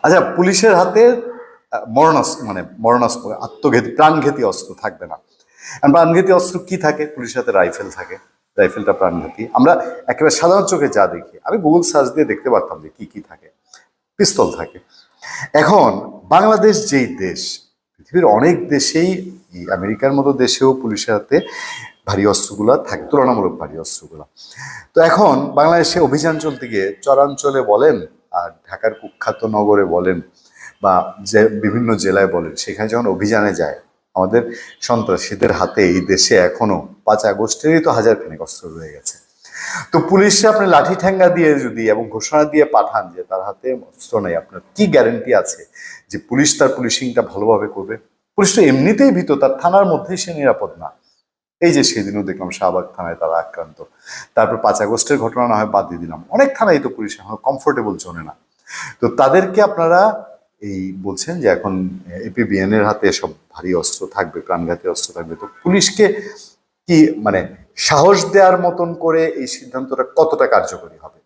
আচ্ছা, পুলিশের হাতে মরণাস্ত্র মানে মরণাস্ত্র আত্মঘাতী প্রাণঘাতী অস্ত্র থাকবে না। আর প্রাণঘাতী অস্ত্র কি থাকে? পুলিশের হাতে রাইফেল থাকে। রাইফেলটা প্রাণঘাতী। আমরা একেবারে সাধারণ চোখে যা দেখি, আমি গুগল সার্চ দিয়ে দেখতে পারতাম যে কি কি থাকে। পিস্তল থাকে। এখন বাংলাদেশ যেই দেশ, পৃথিবীর অনেক দেশেই, এই আমেরিকার মতো দেশেও পুলিশের হাতে ভারী অস্ত্রগুলা থাকে, তুলনামূলক ভারী অস্ত্রগুলা। তো এখন বাংলাদেশে অভিযান চলতে গিয়ে চরাঞ্চলে বলেন আর ঢাকার কুখ্যাত নগরে বলেন বা যে বিভিন্ন জেলায় বলেন, সেখানে যখন অভিযানে যায় আমাদের সন্ত্রাসীদের হাতে এই দেশে এখনো 5 আগস্টেরই তো হাজারখানেক অস্ত্র রয়ে গেছে। তো পুলিশে আপনি লাঠি ঠেঙ্গা দিয়ে যদি এবং ঘোষণা দিয়ে পাঠান যে তার হাতে অস্ত্র নেই, আপনার কি গ্যারান্টি আছে যে পুলিশ তার পুলিশিংটা ভালোভাবে করবে? পুলিশ তো এমনিতেই ভীত, তার থানার মধ্যেই সে নিরাপদ না। এই যে সেদিনও দেখলাম শাহবাগ থানায় তারা আক্রান্ত। তারপর 5 আগস্টের ঘটনা না হয় বাদ দিয়ে দিলাম, অনেক থানায় তো পুলিশ এখন কমফোর্টেবল জোনে না। তো তাদেরকে আপনারা এই বলছেন যে এখন এপিবিএন এর হাতে সব ভারী অস্ত্র থাকবে, প্রাণঘাতী অস্ত্র থাকবে, তো পুলিশকে কি মানে সাহস দেওয়ার মতন করে এই সিদ্ধান্তটা কতটা কার্যকরী হবে?